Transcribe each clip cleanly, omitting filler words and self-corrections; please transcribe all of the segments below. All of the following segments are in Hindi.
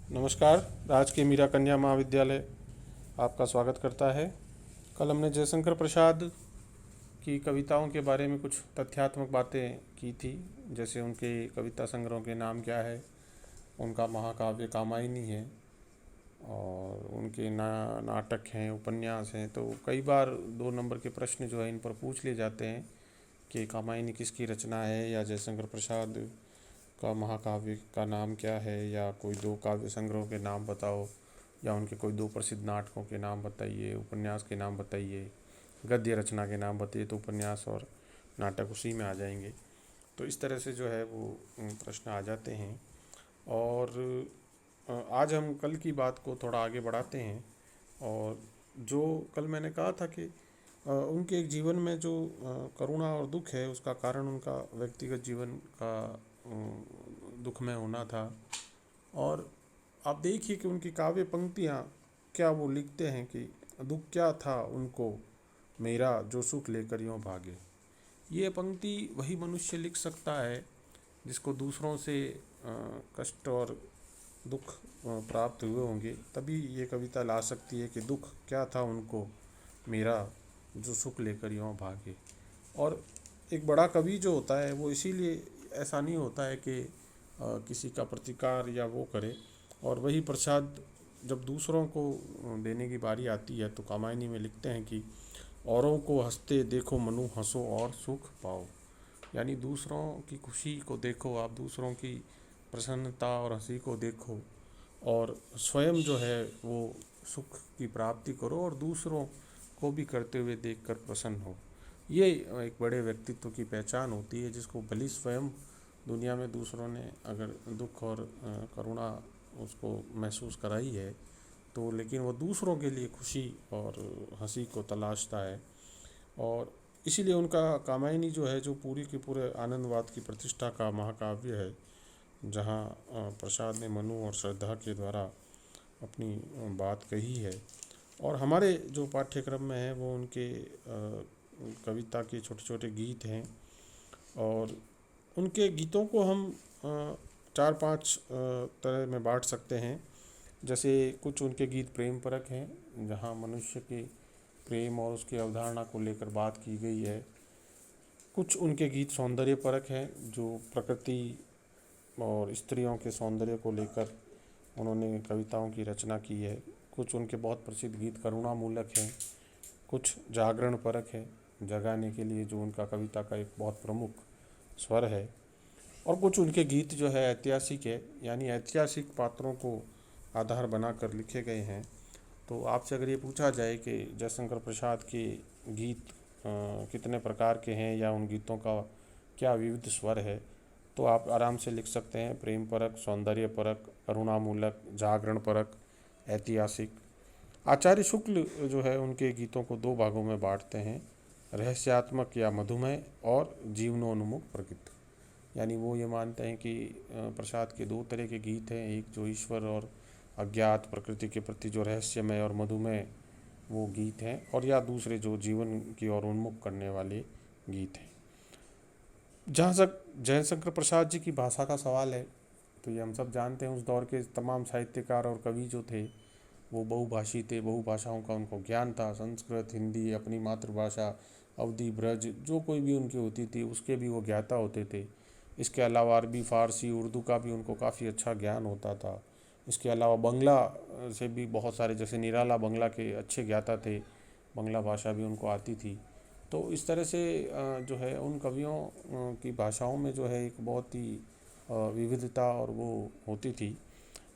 नमस्कार। राजकीय मीरा कन्या महाविद्यालय आपका स्वागत करता है। कल हमने जयशंकर प्रसाद की कविताओं के बारे में कुछ तथ्यात्मक बातें की थी, जैसे उनके कविता संग्रहों के नाम क्या है, उनका महाकाव्य कामायनी है और उनके नाटक हैं, उपन्यास हैं। तो कई बार 2 नंबर के प्रश्न जो है इन पर पूछ लिए जाते हैं कि कामायनी किसकी रचना है, या जयशंकर प्रसाद का महाकाव्य का नाम क्या है, या कोई 2 काव्य संग्रहों के नाम बताओ, या उनके कोई 2 प्रसिद्ध नाटकों के नाम बताइए, उपन्यास के नाम बताइए, गद्य रचना के नाम बताइए। तो उपन्यास और नाटक उसी में आ जाएंगे। तो इस तरह से जो है वो प्रश्न आ जाते हैं। और आज हम कल की बात को थोड़ा आगे बढ़ाते हैं। और जो कल मैंने कहा था कि उनके एक जीवन में जो करुणा और दुख है, उसका कारण उनका व्यक्तिगत जीवन का दुखमय होना था। और आप देखिए कि उनकी काव्य पंक्तियाँ क्या वो लिखते हैं कि दुख क्या था उनको मेरा जो सुख लेकर यूँ भागे। ये पंक्ति वही मनुष्य लिख सकता है जिसको दूसरों से कष्ट और दुख प्राप्त हुए होंगे, तभी ये कविता ला सकती है कि दुख क्या था उनको मेरा जो सुख लेकर यूँ भागे। और एक बड़ा कवि जो होता है वो इसीलिए ऐसा नहीं होता है कि किसी का प्रतिकार या वो करे। और वही प्रसाद जब दूसरों को देने की बारी आती है तो कामायनी में लिखते हैं कि औरों को हंसते देखो मनु हंसो और सुख पाओ। यानी दूसरों की खुशी को देखो, आप दूसरों की प्रसन्नता और हंसी को देखो और स्वयं जो है वो सुख की प्राप्ति करो और दूसरों को भी करते हुए देखकर प्रसन्न हो। ये एक बड़े व्यक्तित्व की पहचान होती है, जिसको भली स्वयं दुनिया में दूसरों ने अगर दुख और करुणा उसको महसूस कराई है तो लेकिन वो दूसरों के लिए खुशी और हंसी को तलाशता है। और इसीलिए उनका कामायनी जो है, जो पूरी की पूरे आनंदवाद की प्रतिष्ठा का महाकाव्य है, जहाँ प्रसाद ने मनु और श्रद्धा के द्वारा अपनी बात कही है। और हमारे जो पाठ्यक्रम में है वो उनके कविता के छोटे छोटे गीत हैं। और उनके गीतों को हम 4-5 तरह में बांट सकते हैं। जैसे कुछ उनके गीत प्रेम परक हैं, जहाँ मनुष्य के प्रेम और उसकी अवधारणा को लेकर बात की गई है। कुछ उनके गीत सौंदर्य परक हैं, जो प्रकृति और स्त्रियों के सौंदर्य को लेकर उन्होंने कविताओं की रचना की है। कुछ उनके बहुत प्रसिद्ध गीत करुणामूलक हैं। कुछ जागरण परक है, जगाने के लिए जो उनका कविता का एक बहुत प्रमुख स्वर है। और कुछ उनके गीत जो है ऐतिहासिक है, यानी ऐतिहासिक पात्रों को आधार बनाकर लिखे गए हैं। तो आपसे अगर ये पूछा जाए कि जयशंकर प्रसाद के गीत कितने प्रकार के हैं या उन गीतों का क्या विविध स्वर है, तो आप आराम से लिख सकते हैं प्रेम परक, सौंदर्य परक, करुणामूलक, जागरण परक, ऐतिहासिक। आचार्य शुक्ल जो है उनके गीतों को 2 भागों में बांटते हैं, रहस्यात्मक या मधुमय और जीवनोन्मुख प्रकृति। यानी वो ये मानते हैं कि प्रसाद के 2 तरह के गीत हैं, एक जो ईश्वर और अज्ञात प्रकृति के प्रति जो रहस्यमय और मधुमय वो गीत हैं, और या दूसरे जो जीवन की ओर उन्मुख करने वाले गीत हैं। जहाँ तक जयशंकर प्रसाद जी की भाषा का सवाल है, तो ये हम सब जानते हैं उस दौर के तमाम साहित्यकार और कवि जो थे वो बहुभाषी थे, बहुभाषाओं का उनको ज्ञान था। संस्कृत, हिंदी, अपनी मातृभाषा, अवधी, ब्रज, जो कोई भी उनकी होती थी उसके भी वो ज्ञाता होते थे। इसके अलावा अरबी, फ़ारसी, उर्दू का भी उनको काफ़ी अच्छा ज्ञान होता था। इसके अलावा बंगला से भी बहुत सारे, जैसे निराला बंगला के अच्छे ज्ञाता थे, बंगला भाषा भी उनको आती थी। तो इस तरह से जो है उन कवियों की भाषाओं में जो है एक बहुत ही विविधता और वो होती थी।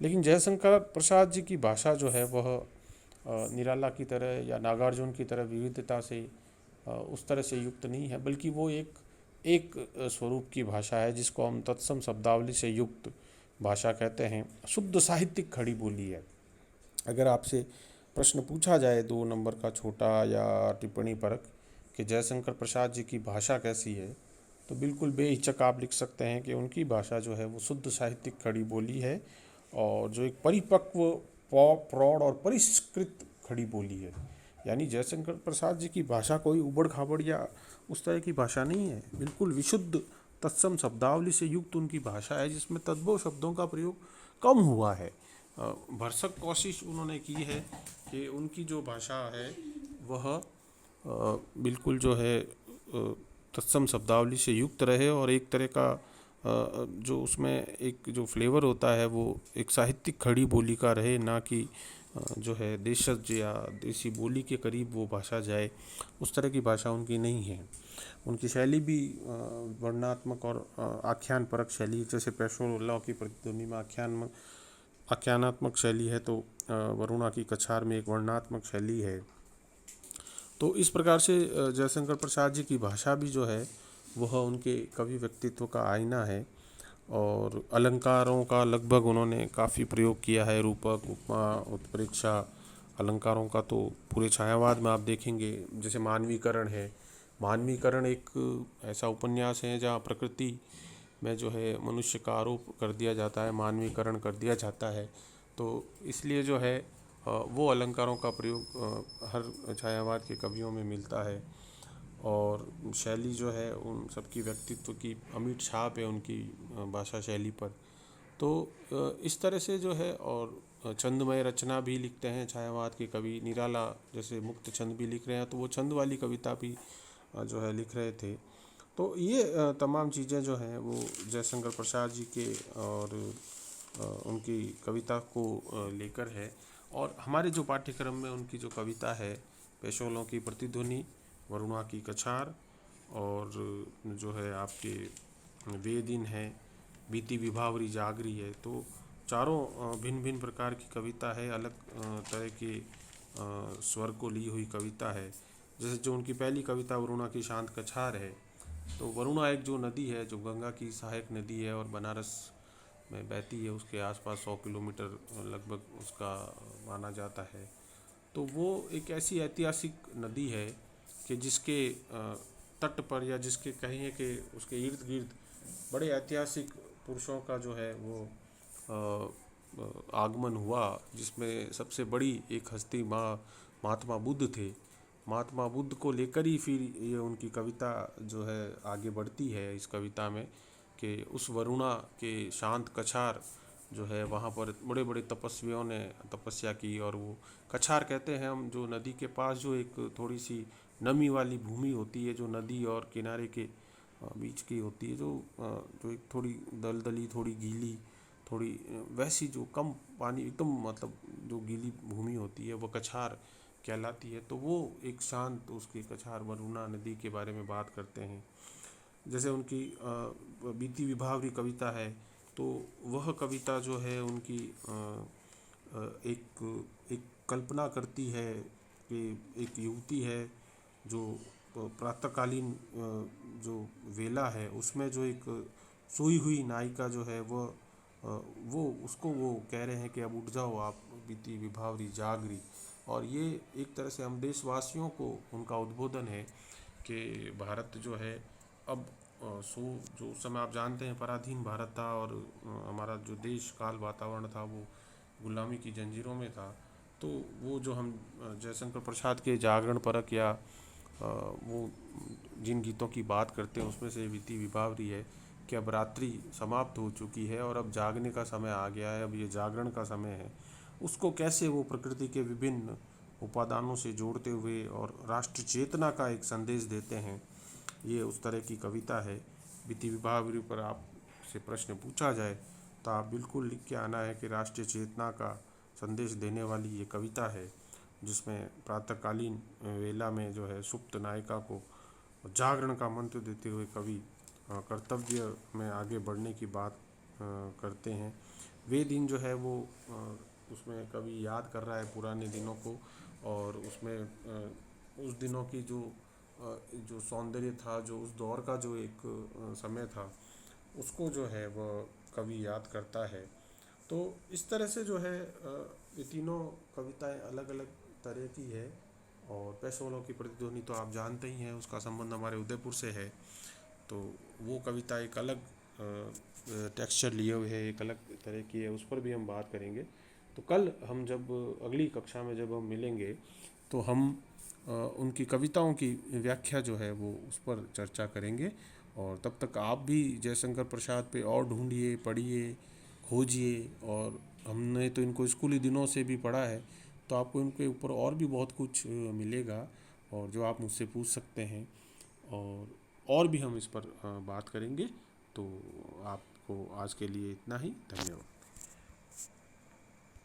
लेकिन जयशंकर प्रसाद जी की भाषा जो है वह निराला की तरह या नागार्जुन की तरह विविधता से उस तरह से युक्त नहीं है, बल्कि वो एक स्वरूप की भाषा है जिसको हम तत्सम शब्दावली से युक्त भाषा कहते हैं। शुद्ध साहित्यिक खड़ी बोली है। अगर आपसे प्रश्न पूछा जाए 2 नंबर का छोटा या टिप्पणी परक कि जयशंकर प्रसाद जी की भाषा कैसी है, तो बिल्कुल बेहिचक आप लिख सकते हैं कि उनकी भाषा जो है वो शुद्ध साहित्यिक खड़ी बोली है, और जो एक परिपक्व, प्रौढ़ और परिष्कृत खड़ी बोली है। यानी जयशंकर प्रसाद जी की भाषा कोई उबड़ खाबड़ या उस तरह की भाषा नहीं है, बिल्कुल विशुद्ध तत्सम शब्दावली से युक्त उनकी भाषा है, जिसमें तद्भव शब्दों का प्रयोग कम हुआ है। भरसक कोशिश उन्होंने की है कि उनकी जो भाषा है वह बिल्कुल जो है तत्सम शब्दावली से युक्त रहे और एक तरह का जो उसमें एक जो फ्लेवर होता है वो एक साहित्यिक खड़ी बोली का रहे, ना कि जो है देशज या देसी बोली के करीब वो भाषा जाए। उस तरह की भाषा उनकी नहीं है। उनकी शैली भी वर्णनात्मक और आख्यान परक शैली, जैसे पेशोलॉ की प्रतिध्वनि में आख्यानात्मक शैली है, तो वरुणा की कछार में एक वर्णनात्मक शैली है। तो इस प्रकार से जयशंकर प्रसाद जी की भाषा भी जो है वह उनके कवि व्यक्तित्व का आईना है। और अलंकारों का लगभग उन्होंने काफ़ी प्रयोग किया है, रूपक, उपमा, उत्प्रेक्षा अलंकारों का। तो पूरे छायावाद में आप देखेंगे, जैसे मानवीकरण है। मानवीकरण एक ऐसा उपन्यास है जहाँ प्रकृति में जो है मनुष्य का आरोप कर दिया जाता है, मानवीकरण कर दिया जाता है। तो इसलिए जो है वो अलंकारों का प्रयोग हर छायावाद के कवियों में मिलता है। और शैली जो है उन सबकी व्यक्तित्व की अमिट छाप है उनकी भाषा शैली पर। तो इस तरह से जो है, और छंदमय रचना भी लिखते हैं छायावाद के कवि। निराला जैसे मुक्त छंद भी लिख रहे हैं, तो वो छंद वाली कविता भी जो है लिख रहे थे। तो ये तमाम चीज़ें जो हैं वो जयशंकर प्रसाद जी के और उनकी कविता को लेकर है। और हमारे जो पाठ्यक्रम में उनकी जो कविता है, पेशोलों की प्रतिध्वनि, वरुणा की कछार, और जो है आपके वे दिन है, बीती विभावरी जागरी है, तो चारों भिन्न भिन्न प्रकार की कविता है, अलग तरह के स्वर को ली हुई कविता है। जैसे जो उनकी पहली कविता वरुणा की शांत कछार है, तो वरुणा एक जो नदी है जो गंगा की सहायक नदी है और बनारस में बहती है, उसके आसपास 100 किलोमीटर लगभग उसका माना जाता है। तो वो एक ऐसी ऐतिहासिक नदी है कि जिसके तट पर, या जिसके कहिए कि उसके इर्द गिर्द बड़े ऐतिहासिक पुरुषों का जो है वो आगमन हुआ, जिसमें सबसे बड़ी एक हस्ती महात्मा बुद्ध थे। महात्मा बुद्ध को लेकर ही फिर ये उनकी कविता जो है आगे बढ़ती है इस कविता में, कि उस वरुणा के शांत कछार जो है वहाँ पर बड़े बड़े तपस्वियों ने तपस्या की। और वो कछार कहते हैं हम, जो नदी के पास जो एक थोड़ी सी नमी वाली भूमि होती है, जो नदी और किनारे के बीच की होती है, जो एक थोड़ी दलदली, थोड़ी गीली, थोड़ी वैसी जो कम पानी, एकदम मतलब जो गीली भूमि होती है, वो कछार कहलाती है। तो वो एक शांत उसकी कछार वरुणा नदी के बारे में बात करते हैं। जैसे उनकी बीती विभावरी कविता है, तो वह कविता जो है उनकी एक एक कल्पना करती है कि एक युवती है जो प्रातःकालीन जो वेला है उसमें जो एक सोई हुई नायिका जो है वो उसको वो कह रहे हैं कि अब उठ जाओ आप, बीती विभावरी जागरी। और ये एक तरह से हम देशवासियों को उनका उद्बोधन है कि भारत जो है अब जो उस समय आप जानते हैं पराधीन भारत था, और हमारा जो देश काल वातावरण था वो गुलामी की जंजीरों में था। तो वो जो हम जयशंकर प्रसाद के जागरण परक या वो जिन गीतों की बात करते हैं उसमें से बीती विभावरी है कि अब रात्रि समाप्त हो चुकी है और अब जागने का समय आ गया है, अब ये जागरण का समय है। उसको कैसे वो प्रकृति के विभिन्न उपादानों से जोड़ते हुए और राष्ट्र चेतना का एक संदेश देते हैं, ये उस तरह की कविता है। बीती विभावरी पर आपसे प्रश्न पूछा जाए तो आप बिल्कुल लिख के आना है कि राष्ट्रीय चेतना का संदेश देने वाली ये कविता है, जिसमें प्रातःकालीन वेला में जो है सुप्त नायिका को जागरण का मंत्र देते हुए कवि कर्तव्य में आगे बढ़ने की बात करते हैं। वे दिन जो है वो उसमें कवि याद कर रहा है पुराने दिनों को, और उसमें उस दिनों की जो सौंदर्य था, जो उस दौर का जो एक समय था, उसको जो है वह कवि याद करता है। तो इस तरह से जो है ये तीनों कविताएं अलग अलग तरह की है। और पेशोलों की प्रतिध्वनि तो आप जानते ही हैं, उसका संबंध हमारे उदयपुर से है। तो वो कविता एक अलग टेक्सचर लिए हुए है, एक अलग तरह की है, उस पर भी हम बात करेंगे। तो कल हम जब अगली कक्षा में जब हम मिलेंगे तो हम उनकी कविताओं की व्याख्या जो है वो उस पर चर्चा करेंगे। और तब तक आप भी जयशंकर प्रसाद पे और ढूंढिए, पढ़िए, खोजिए, और हमने तो इनको स्कूली दिनों से भी पढ़ा है, तो आपको इनके ऊपर और भी बहुत कुछ मिलेगा, और जो आप मुझसे पूछ सकते हैं, और भी हम इस पर बात करेंगे। तो आपको आज के लिए इतना ही, धन्यवाद।